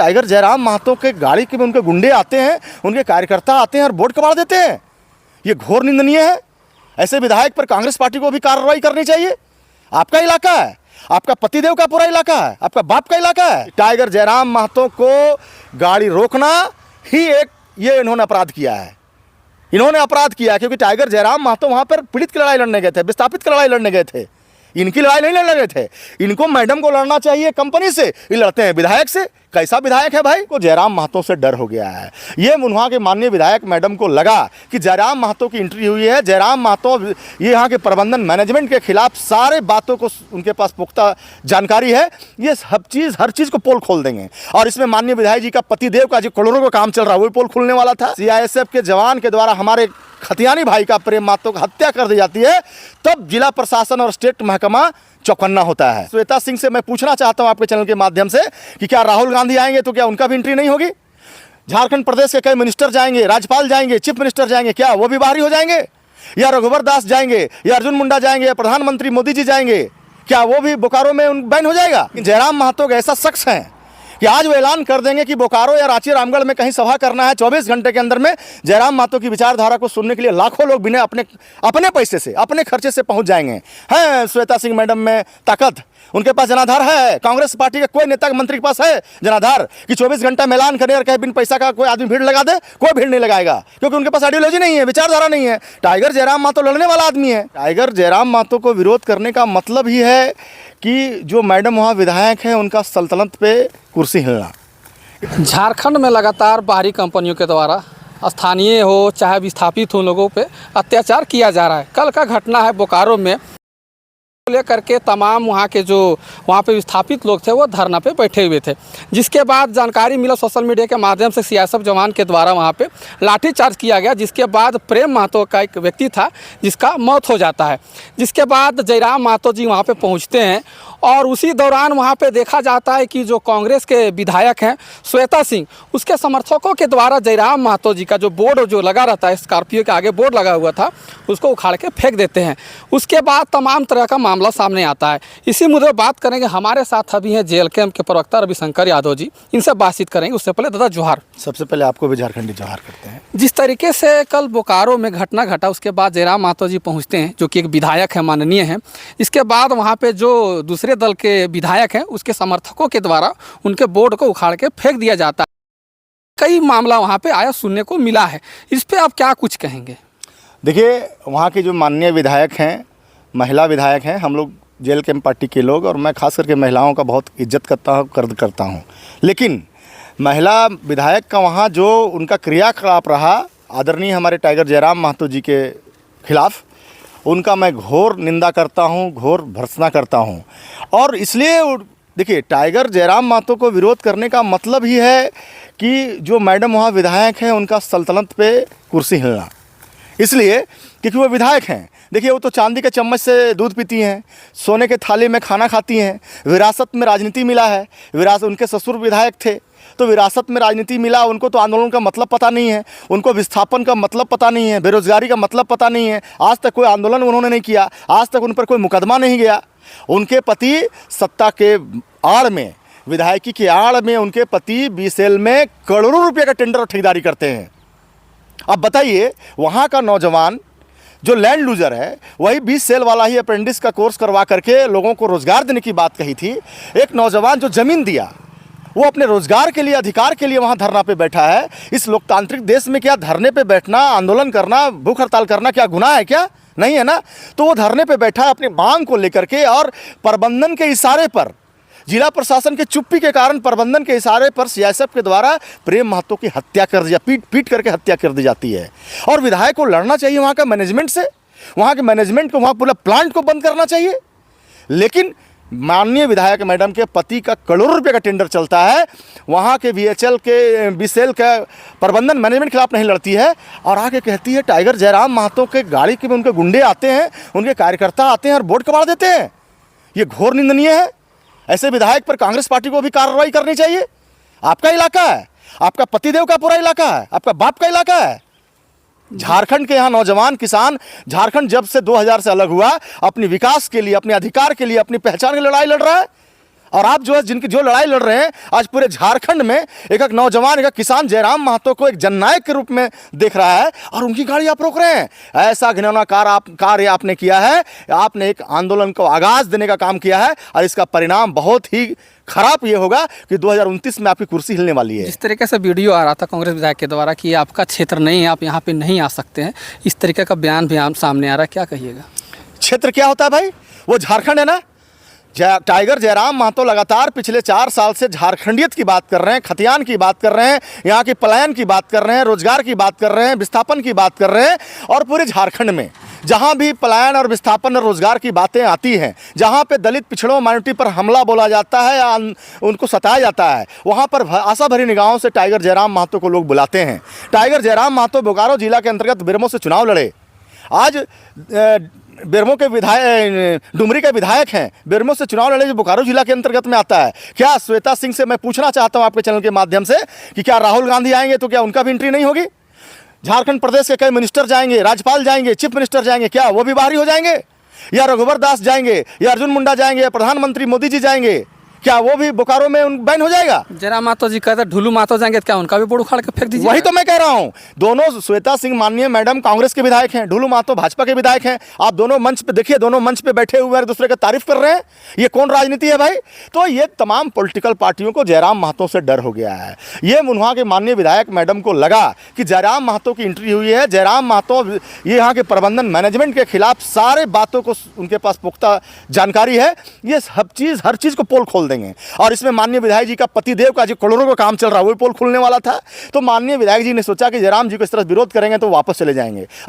Tiger Jairam Mahato के गाड़ी के में उनके गुंडे आते हैं, उनके कार्यकर्ता आते हैं और बोर्ड कबाड़ देते हैं। ये घोर निंदनीय है। ऐसे विधायक पर कांग्रेस पार्टी को भी कार्रवाई करनी चाहिए। आपका इलाका है, आपका पतिदेव का पूरा इलाका है, आपका बाप का इलाका है। टाइगर जयराम महतो को गाड़ी रोकना ही एक ये इन्होंने अपराध किया है। इन्होंने अपराध किया क्योंकि टाइगर जयराम महतो वहाँ पर पीड़ित की लड़ाई लड़ने गए थे, विस्थापित की लड़ाई लड़ने गए थे। इनकी लड़ाई नहीं लड़ने गए थे। इनको मैडम को लड़ना चाहिए कंपनी से, ये लड़ते हैं विधायक से। कैसा विधायक है भाई? को जयराम महतो से डर हो गया है। ये वहाँ के माननीय विधायक मैडम को लगा कि जयराम महतो की एंट्री हुई है, जयराम महतो ये यहाँ के प्रबंधन मैनेजमेंट के खिलाफ सारे बातों को उनके पास पुख्ता जानकारी है, ये हर चीज़ को पोल खोल देंगे। और इसमें माननीय विधायक जी का पतिदेव का जो करोड़ों का काम चल रहा है वही पोल खुलने वाला था। CISF के जवान के द्वारा हमारे खतियानी भाई का प्रेम महतो की हत्या कर दी जाती है, तब जिला प्रशासन और स्टेट महकमा चौकन्ना होता है। श्वेता सिंह से मैं पूछना चाहता हूं आपके चैनल के माध्यम से कि क्या राहुल गांधी आएंगे तो क्या उनका भी एंट्री नहीं होगी? झारखंड प्रदेश के कई मिनिस्टर जाएंगे, राज्यपाल जाएंगे, चीफ मिनिस्टर जाएंगे, क्या वो भी बाहरी हो जाएंगे? या रघुवर दास जाएंगे, या अर्जुन मुंडा जाएंगे, या प्रधानमंत्री मोदी जी जाएंगे, क्या वो भी बोकारो में बैन हो जाएगा? जयराम महतो ऐसा शख्स है कि आज वो ऐलान कर देंगे कि बोकारो या रांची रामगढ़ में कहीं सभा करना है, 24 घंटे के अंदर में जयराम महतो की विचारधारा को सुनने के लिए लाखों लोग बिना अपने पैसे से, अपने खर्चे से पहुंच जाएंगे। हैं श्वेता सिंह मैडम में ताकत, उनके पास जनाधार है। कांग्रेस पार्टी के कोई नेता मंत्री के पास है जनाधार कि 24 घंटा में ऐलान करे और कहे बिन पैसा का कोई आदमी भीड़ लगा दे? कोई भीड़ नहीं लगाएगा, क्योंकि उनके पास आइडियोलॉजी नहीं है, विचारधारा नहीं है। टाइगर जयराम महतो लड़ने वाला आदमी है। टाइगर जयराम महतो को विरोध करने का मतलब ही है कि जो मैडम वहाँ विधायक है उनका सल्तनत पे कुर्सी हिलना। झारखंड में लगातार बाहरी कंपनियों के द्वारा स्थानीय हो चाहे विस्थापित हो लोगों पे अत्याचार किया जा रहा है। कल का घटना है बोकारो में, लेकर के तमाम वहाँ के जो वहाँ पे विस्थापित लोग थे वो धरना पे बैठे हुए थे, जिसके बाद जानकारी मिला सोशल मीडिया के माध्यम से CISF जवान के द्वारा वहाँ पे लाठीचार्ज किया गया, जिसके बाद प्रेम महतो का एक व्यक्ति था जिसका मौत हो जाता है। जिसके बाद जयराम महतो जी वहाँ पे पहुँचते हैं और उसी दौरान वहाँ पे देखा जाता है कि जो कांग्रेस के विधायक हैं श्वेता सिंह, उसके समर्थकों के द्वारा जयराम महतो जी का जो बोर्ड जो लगा रहता है, स्कॉर्पियो के आगे बोर्ड लगा हुआ था, उसको उखाड़ के फेंक देते हैं। उसके बाद तमाम तरह का मामला सामने आता है। इसी मुद्दे बात करेंगे। हमारे साथ अभी हैं JLKM के प्रवक्ता रविशंकर यादव जी, इनसे बातचीत करेंगे। उससे पहले दादा जोहार। सबसे पहले आपको भी झारखंडी जोहार करते हैं। जिस तरीके से कल बोकारो में घटना घटा, उसके बाद जयराम महतो जी पहुँचते हैं, जो कि एक विधायक है, माननीय है। इसके बाद वहाँ पर जो दूसरे दल के विधायक हैं उसके समर्थकों के द्वारा उनके बोर्ड को उखाड़ के फेंक दिया जाता है। कई मामला वहाँ पे आया सुनने को मिला है, इस पे आप क्या कुछ कहेंगे? देखिए, वहाँ के जो माननीय विधायक हैं, महिला विधायक हैं, हम लोग JLKM पार्टी के लोग, और मैं खास करके महिलाओं का बहुत इज्जत करता हूँ, लेकिन महिला विधायक का वहाँ जो उनका क्रियाकलाप रहा आदरणीय हमारे टाइगर जयराम महतो जी के खिलाफ, उनका मैं घोर निंदा करता हूं, घोर भर्त्सना करता हूं। और इसलिए देखिए, टाइगर जयराम महतो को विरोध करने का मतलब ही है कि जो मैडम वहाँ विधायक हैं उनका सल्तनत पे कुर्सी हिलना। इसलिए क्योंकि वो विधायक हैं। देखिए, वो तो चांदी के चम्मच से दूध पीती हैं, सोने के थाली में खाना खाती हैं, विरासत में राजनीति मिला है। उनके ससुर विधायक थे तो विरासत में राजनीति मिला। उनको तो आंदोलन का मतलब पता नहीं है, उनको विस्थापन का मतलब पता नहीं है, बेरोजगारी का मतलब पता नहीं है। आज तक कोई आंदोलन उन्होंने नहीं किया, आज तक उन पर कोई मुकदमा नहीं गया। उनके पति सत्ता के आड़ में, विधायकी के आड़ में उनके पति BCL में करोड़ों रुपये का टेंडर और ठेकेदारी करते हैं। अब बताइए, वहाँ का नौजवान जो लैंड लूजर है, वही BCL वाला ही अप्रेंटिस का कोर्स करवा करके लोगों को रोजगार देने की बात कही थी। एक नौजवान जो ज़मीन दिया, वो अपने रोजगार के लिए, अधिकार के लिए वहाँ धरना पे बैठा है। इस लोकतांत्रिक देश में क्या धरने पे बैठना, आंदोलन करना, भूख हड़ताल करना क्या गुनाह है? क्या नहीं है ना? तो वो धरने पे बैठा है अपनी मांग को लेकर के, और प्रबंधन के इशारे पर, जिला प्रशासन के चुप्पी के कारण प्रबंधन के इशारे पर CISF के द्वारा प्रेम महतो की हत्या कर दी, पीट करके हत्या कर दी जाती है। और विधायक को लड़ना चाहिए वहाँ का मैनेजमेंट से, वहाँ के मैनेजमेंट को, वहाँ पूरा प्लांट को बंद करना चाहिए। लेकिन माननीय विधायक मैडम के पति का करोड़ों रुपए का टेंडर चलता है, वहाँ के BCL का प्रबंधन मैनेजमेंट के खिलाफ नहीं लड़ती है, और आके कहती है टाइगर जयराम महतो के गाड़ी के में उनके गुंडे आते हैं, उनके कार्यकर्ता आते हैं और बोर्ड कबाड़ देते हैं। ये घोर निंदनीय है। ऐसे विधायक पर कांग्रेस पार्टी को भी कार्रवाई करनी चाहिए। आपका इलाका है, आपका पतिदेव का पूरा इलाका है, आपका बाप का इलाका है। झारखंड के यहाँ नौजवान किसान, झारखंड जब से 2000 से अलग हुआ, अपने विकास के लिए, अपने अधिकार के लिए, अपनी पहचान की लड़ाई लड़ रहा है। और आप जो है जिनकी जो लड़ाई लड़ रहे हैं आज पूरे झारखंड में एक एक नौजवान एक एक किसान जयराम महतो को एक जननायक के रूप में देख रहा है और उनकी गाड़ी आप रोक रहे हैं। ऐसा घिनौना कार्य आपने किया है। आपने एक आंदोलन को आगाज देने का काम किया है और इसका परिणाम बहुत ही खराब ये होगा कि 2029 में आपकी कुर्सी हिलने वाली है। जिस तरीके से वीडियो आ रहा था कांग्रेस विधायक के द्वारा कि आपका क्षेत्र नहीं है, आप यहाँ पे नहीं आ सकते हैं, इस तरीके का बयान भी सामने आ रहा है, क्या कहिएगा? क्षेत्र क्या होता है भाई? वो झारखंड है ना। टाइगर जयराम महतो लगातार पिछले 4 साल से झारखंडियत की बात कर रहे हैं, खतियान की बात कर रहे हैं, यहाँ की पलायन की बात कर रहे हैं, रोजगार की बात कर रहे हैं, विस्थापन की बात कर रहे हैं। और पूरे झारखंड में जहाँ भी पलायन और विस्थापन और रोजगार की बातें आती हैं, जहाँ पे दलित पिछड़ों माइनॉरिटी पर हमला बोला जाता है या उनको सताया जाता है, वहाँ पर आशा भरी निगाहों से टाइगर जयराम महतो को लोग बुलाते हैं। टाइगर जयराम महतो बोकारो जिला के अंतर्गत बेरमो से चुनाव लड़े। आज बेरमो के विधायक डुमरी के विधायक हैं, बेरमो से चुनाव लड़े जो बोकारो जिला के अंतर्गत में आता है। क्या श्वेता सिंह से मैं पूछना चाहता हूं आपके चैनल के माध्यम से कि क्या राहुल गांधी आएंगे तो क्या उनका भी एंट्री नहीं होगी? झारखंड प्रदेश के कई मिनिस्टर जाएंगे, राज्यपाल जाएंगे, चीफ मिनिस्टर जाएंगे, क्या वो भी बाहरी हो जाएंगे? या रघुवर दास जाएंगे, या अर्जुन मुंडा जाएंगे, या प्रधानमंत्री मोदी जी जाएंगे, क्या वो भी बोकारो में बैन हो जाएगा? जयराम महतो जी कहते ढुलू महतो जाएंगे तो क्या उनका भी बोर्ड उखाड़ के फेंक दीजिए? वही तो मैं कह रहा हूं। दोनों श्वेता सिंह माननीय मैडम कांग्रेस के विधायक हैं, ढुलू महतो भाजपा के विधायक हैं। आप दोनों मंच पे देखिए, दोनों मंच पे बैठे हुए एक दूसरे की तारीफ कर रहे हैं। ये कौन राजनीति है भाई? तो ये तमाम पॉलिटिकल पार्टियों को जयराम महतो से डर हो गया है। ये वहाँ के माननीय विधायक मैडम को लगा कि जयराम महतो की एंट्री हुई है, जयराम महतो ये यहाँ के प्रबंधन मैनेजमेंट के खिलाफ सारे बातों को उनके पास पुख्ता जानकारी है, ये हर चीज़ को पोल खोल देंगे। और इसमें माननीय विधायक जी का पतिदेव का जो करोड़ों का काम चल रहा है वो पोल खुलने वाला था। तो माननीय विधायक जी ने सोचा कि जयराम जी को इस तरह विरोध करेंगे तो वापस चले जाएंगे। अरे